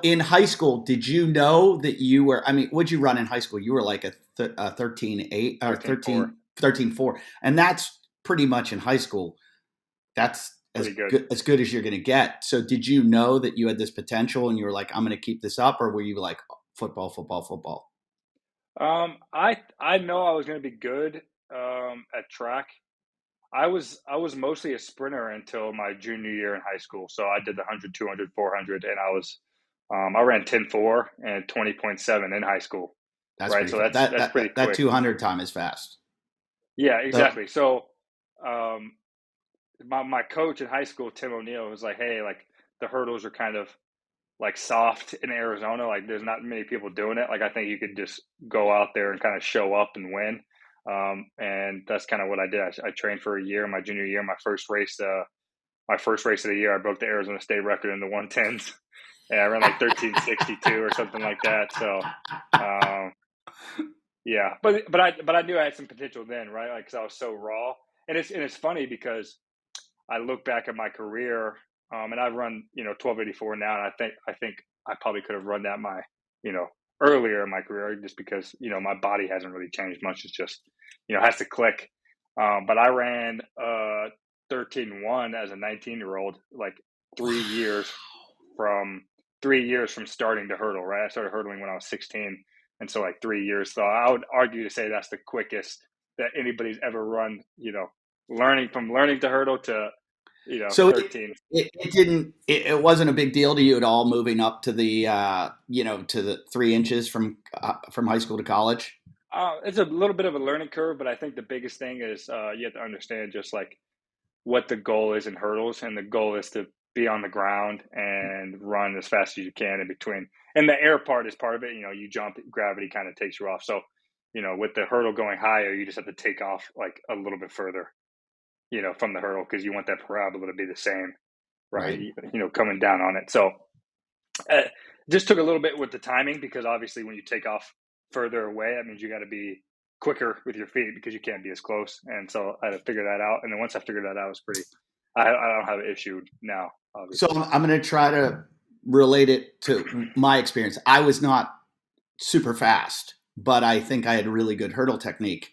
in high school, did you know that you were, I mean, what'd you run in high school? You were like a 13.8 or 13.4. And that's pretty much in high school. That's Pretty good. as good as you're going to get. So did you know that you had this potential and you were like, I'm going to keep this up? Or were you like football, football, football? I know I was going to be good at track. I was mostly a sprinter until my junior year in high school. So I did the 100, 200, 400, and I ran 10.4 and 20.7 in high school. That's Right. pretty So fast. that's pretty quick. That 200 time is fast. Yeah, exactly. So, my coach in high school, Tim O'Neill, was like, "Hey, like the hurdles are kind of like soft in Arizona. Like there's not many people doing it. Like I think you could just go out there and kind of show up and win." And that's kind of what I did. I trained for a year. My junior year, my first race of the year, I broke the Arizona State record in the 110s, and I ran like 13.62 or something like that. So, yeah, but I knew I had some potential then, right? Like, cause I was so raw, and it's funny because I look back at my career, and I've run 1284 now, and I think I probably could have run that earlier in my career just because my body hasn't really changed much. It's just it has to click. But I ran 13.1 as a 19-year-old, like 3 years from 3 years from starting to hurdle. Right, I started hurdling when I was 16. And so like 3 years. So I would argue to say that's the quickest that anybody's ever run, learning to hurdle to, So 13. it wasn't a big deal to you at all moving up to the, to the 3 inches from high school to college. It's a little bit of a learning curve, but I think the biggest thing is you have to understand just like what the goal is in hurdles. And the goal is to be on the ground and run as fast as you can in between. And the air part is part of it. You jump, gravity kind of takes you off. So, with the hurdle going higher, you just have to take off like a little bit further, from the hurdle because you want that parabola to be the same, right? Coming down on it. So just took a little bit with the timing because obviously when you take off further away, that means you got to be quicker with your feet because you can't be as close. And so I had to figure that out. And then once I figured that out, it was I don't have an issue now. Obviously. So I'm going to try to relate it to my experience. I was not super fast, but I think I had really good hurdle technique.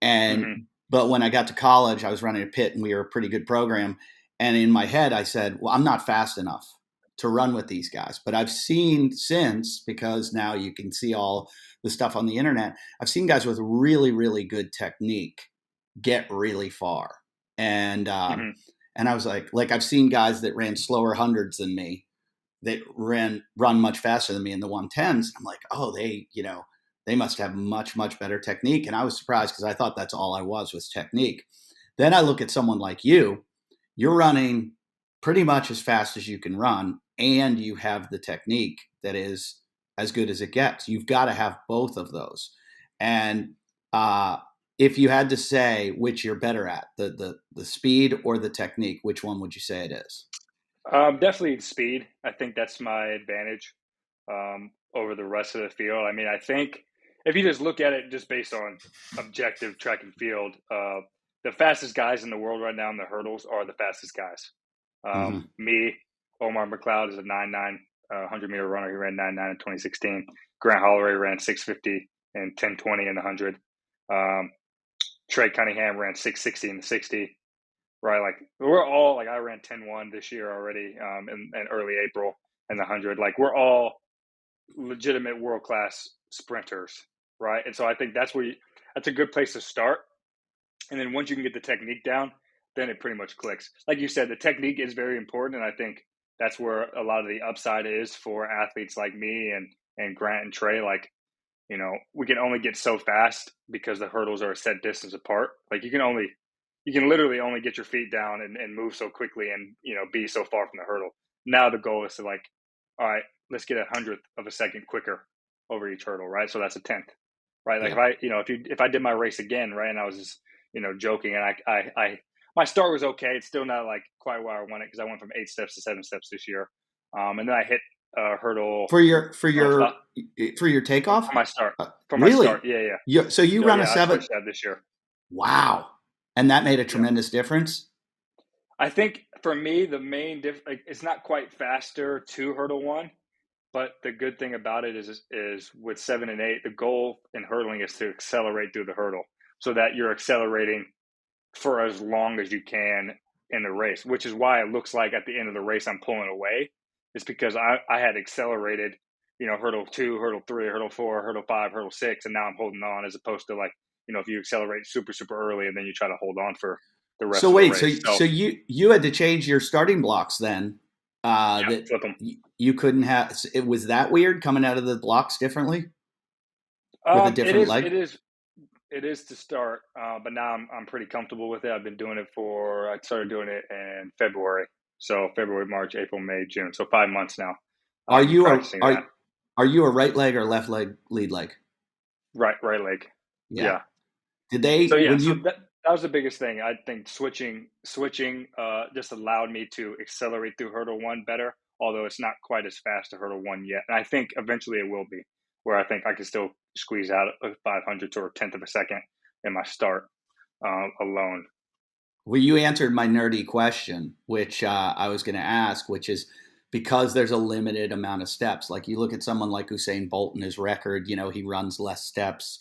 And but when I got to college, I was running a pit and we were a pretty good program. And in my head, I said, well, I'm not fast enough to run with these guys. But I've seen since, because now you can see all the stuff on the internet, I've seen guys with really, really good technique get really far. And I was like I've seen guys that ran slower hundreds than me that run much faster than me in the 110s. I'm like, oh, they must have much, much better technique. And I was surprised because I thought that's all I was technique. Then I look at someone like you, you're running pretty much as fast as you can run, and you have the technique that is as good as it gets. You've got to have both of those. And if you had to say which you're better at, the speed or the technique, which one would you say it is? Definitely speed. I think that's my advantage over the rest of the field. I mean, I think if you just look at it just based on objective track and field, the fastest guys in the world right now in the hurdles are the fastest guys. Me, Omar McLeod is a 9.9 100-meter runner. He ran 9.9 in 2016. Grant Holloway ran 6.50 and 10.20 in the 100. Trey Cunningham ran 6.60 in the 60. Right, like we're all like I ran 10.1 this year already in early April in the 100. Like we're all legitimate world class sprinters, right? And so I think that's a good place to start. And then once you can get the technique down, then it pretty much clicks. Like you said, the technique is very important, and I think that's where a lot of the upside is for athletes like me and Grant and Trey. Like we can only get so fast because the hurdles are a set distance apart. Like you can literally only get your feet down and move so quickly and, be so far from the hurdle. Now the goal is to like, all right, let's get 100th of a second quicker over each hurdle, right? So that's a 10th, right? Like if I did my race again, right, and I was just, joking, and I my start was okay. It's still not like quite where I want it because I went from 8 steps to 7 steps this year. And then I hit a hurdle for your takeoff? For my start. My start, yeah. So you run a 7 I switched that this year. Wow. And that made a tremendous difference? I think for me, the main difference, it's not quite faster to hurdle one. But the good thing about it is with 7 and 8, the goal in hurdling is to accelerate through the hurdle so that you're accelerating for as long as you can in the race, which is why it looks like at the end of the race I'm pulling away. It's because I had accelerated, hurdle 2, hurdle 3, hurdle 4, hurdle 5, hurdle 6, and now I'm holding on, as opposed to, like, if you accelerate super, super early and then you try to hold on for the rest So of the wait, race. so you had to change your starting blocks then. That flip them. you couldn't have. It was that weird coming out of the blocks differently with a different leg. It is to start, but now I'm pretty comfortable with it. I started doing it in February. So February, March, April, May, June. So 5 months now. Are you practicing that. Are you a right leg or left leg lead leg? Right leg. Yeah. Did they? So yeah, that was the biggest thing. I think switching just allowed me to accelerate through hurdle 1 better, although it's not quite as fast to hurdle 1 yet. And I think eventually it will be, where I think I can still squeeze out a 500th or a tenth of a second in my start alone. Well, you answered my nerdy question, which I was going to ask, which is because there's a limited amount of steps. Like you look at someone like Usain Bolt and his record, he runs less steps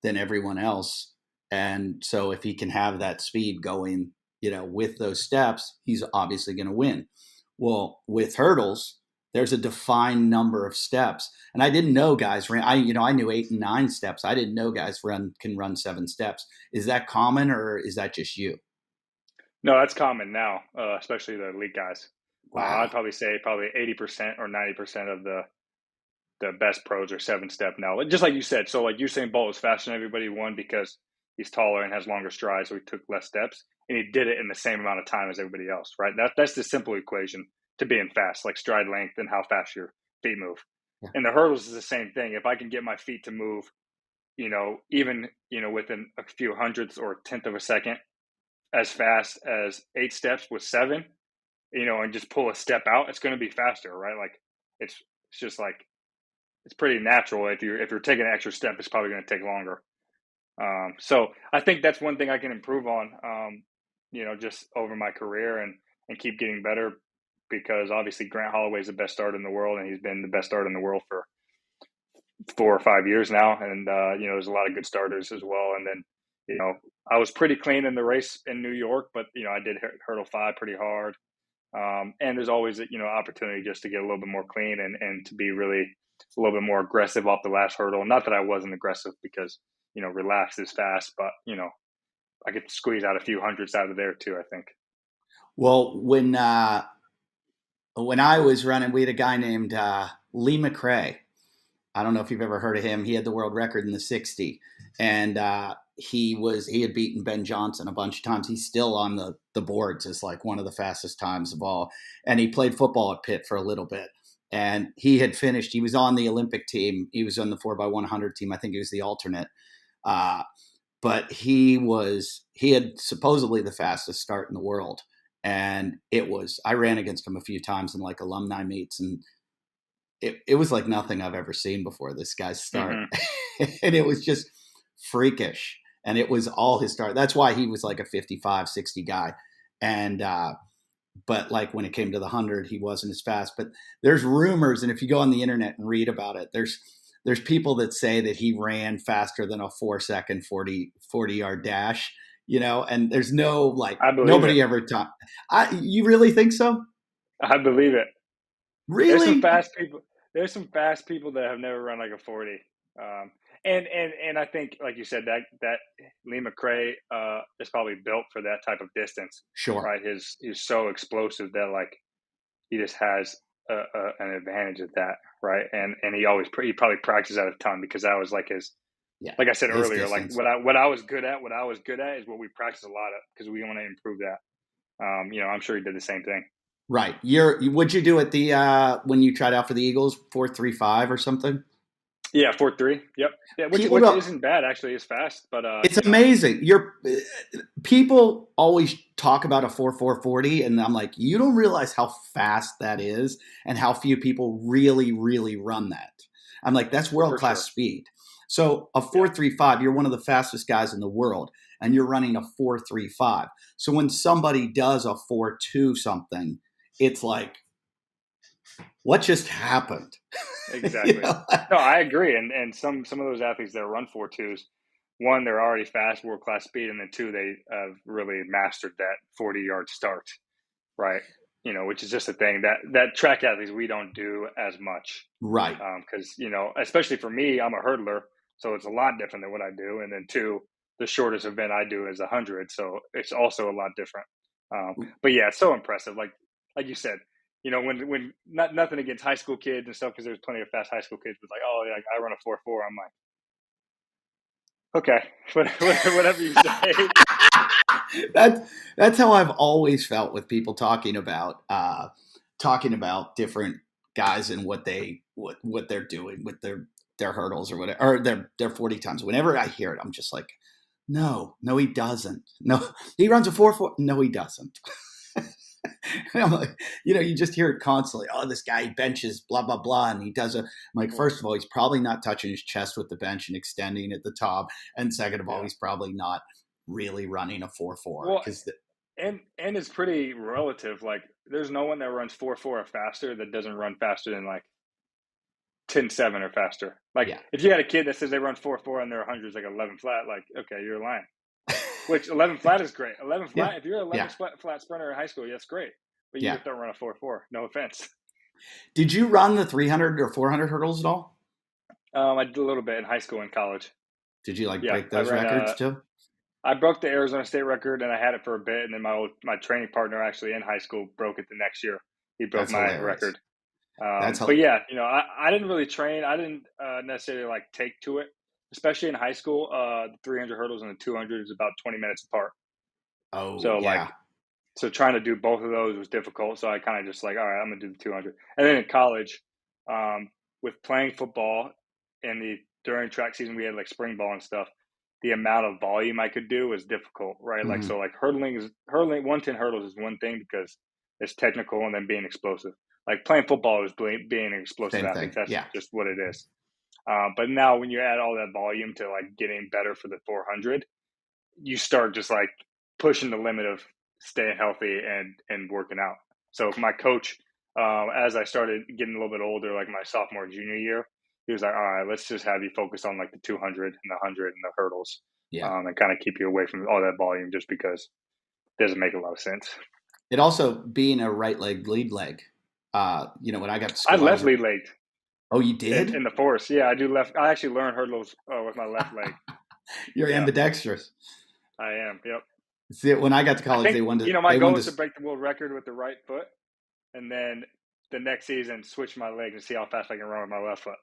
than everyone else. And so if he can have that speed going, with those steps, he's obviously going to win. Well, with hurdles, there's a defined number of steps. And I didn't know guys ran, I knew 8 and 9 steps. I didn't know guys can run 7 steps. Is that common or is that just you? No, that's common now, especially the elite guys. Wow. I'd probably say 80% or 90% of the best pros are 7-step now. Just like you said. So like Usain Bolt was faster than everybody, one, because he's taller and has longer strides, so he took less steps, and he did it in the same amount of time as everybody else, right? That's the simple equation to being fast, like stride length and how fast your feet move. Yeah. And the hurdles is the same thing. If I can get my feet to move, even, within a few hundredths or a tenth of a second as fast as 8 steps with 7, and just pull a step out, it's going to be faster, right? Like it's just like, it's pretty natural. If you're taking an extra step, it's probably going to take longer. So I think that's one thing I can improve on, just over my career and keep getting better, because obviously Grant Holloway is the best starter in the world, and he's been the best starter in the world for 4 or 5 years now. And, there's a lot of good starters as well. And then, I was pretty clean in the race in New York, but, I did hurdle 5 pretty hard. And there's always, opportunity just to get a little bit more clean and to be really a little bit more aggressive off the last hurdle. Not that I wasn't aggressive, because, relaxed is fast, but, I could squeeze out a few hundreds out of there too, I think. Well, when I was running, we had a guy named Lee McRae. I don't know if you've ever heard of him. He had the world record in the 60, and he had beaten Ben Johnson a bunch of times. He's still on the boards as like one of the fastest times of all. And he played football at Pitt for a little bit. And he had finished. He was on the Olympic team. He was on the 4x100 team. I think he was the alternate. But he had supposedly the fastest start in the world. And I ran against him a few times in like alumni meets, and it was like nothing I've ever seen before, this guy's start. Mm-hmm. And it was just freakish. And it was all his start. That's why he was like a 55, 60 guy. And, but like when it came to the 100, he wasn't as fast. But there's rumors, and if you go on the internet and read about it, there's people that say that he ran faster than a 4-second 40-yard dash, and there's no, like, nobody ever taught. You really think so? I believe it. Really? There's some fast people that have never run like a 40. And I think, like you said, that Lee McRae is probably built for that type of distance. Sure. Right. He's so explosive that, like, he just has an advantage at that. Right. And he probably practiced that a ton, because that was like his, like I said earlier, distance. Like what I was good at is what we practice a lot of, because we want to improve that. I'm sure he did the same thing. Right. What'd you do at the when you tried out for the Eagles? 4.35 or something? Yeah, 4.3. Yep. Yeah, which isn't bad, actually. It's fast, but it's amazing. People always talk about a 4.40, and I'm like, you don't realize how fast that is, and how few people really, really run that. I'm like, that's world-class speed. So a 4.35, you're one of the fastest guys in the world, and you're running a 4.35. So when somebody does a 4.2 something, it's like, what just happened? Exactly. You know? No, I agree. And some of those athletes that run 4.2s, one, they're already fast, world class speed, and then two, they have really mastered that 40-yard start, right? You know, which is just a thing that track athletes we don't do as much, Right. because especially for me, I'm a hurdler, so it's a lot different than what I do. And then two, the shortest event I do is 100, so it's also a lot different. But yeah, it's so impressive. Like you said, when nothing against high school kids and stuff, because there's plenty of fast high school kids, but like, oh yeah, I run a 4.4. I'm like, okay, whatever you say. That's how I've always felt with people talking about different guys and what they're doing with their hurdles or whatever, or their 40 times. Whenever I hear it, I'm just like, no, he doesn't. No, he runs a 4.4. No, he doesn't. And I'm like, you just hear it constantly. Oh, this guy benches, blah, blah, blah. And he does I'm like, first of all, he's probably not touching his chest with the bench and extending at the top. And second of all, he's probably not really running a 4.4. Well, and it's pretty relative. Like, there's no one that runs 4.4 or faster that doesn't run faster than like 10.7 or faster. Like, if you had a kid that says they run 4.4 and their 100 is like 11 flat, like, okay, you're lying. Which 11 flat is great. 11 flat, if you're an 11 flat sprinter in high school, that's great. But you just don't run a 4.4. No offense. Did you run the 300 or 400 hurdles at all? I did a little bit in high school and college. Did you break those records too? I broke the Arizona State record, and I had it for a bit. And then my training partner actually in high school broke it the next year. He broke my record. But yeah, I didn't really train. I didn't necessarily take to it, especially in high school. The 300 hurdles and the 200 is about 20 minutes apart. Oh, so so trying to do both of those was difficult. So I kind of just all right, I'm gonna do the 200. And then in college, with playing football and during track season, we had spring ball and stuff. The amount of volume I could do was difficult, right? Mm-hmm. Hurdling 110 hurdles is one thing because it's technical, and then being explosive. Playing football is being an explosive athlete. That's just what it is. But now when you add all that volume to getting better for the 400, you start just pushing the limit of staying healthy and working out. So my coach, as I started getting a little bit older, my sophomore, junior year, he was like, all right, let's just have you focus on the 200 and the 100 and the hurdles, and kind of keep you away from all that volume, just because it doesn't make a lot of sense. It also, being a right leg, lead leg, when I got to school, I left lead legged. Oh, you did? In the force. Yeah, I do left. I actually learned hurdles with my left leg. You're ambidextrous. I am. Yep. See, when I got to college, they wanted. My goal was to break the world record with the right foot, and then the next season switch my leg and see how fast I can run with my left foot.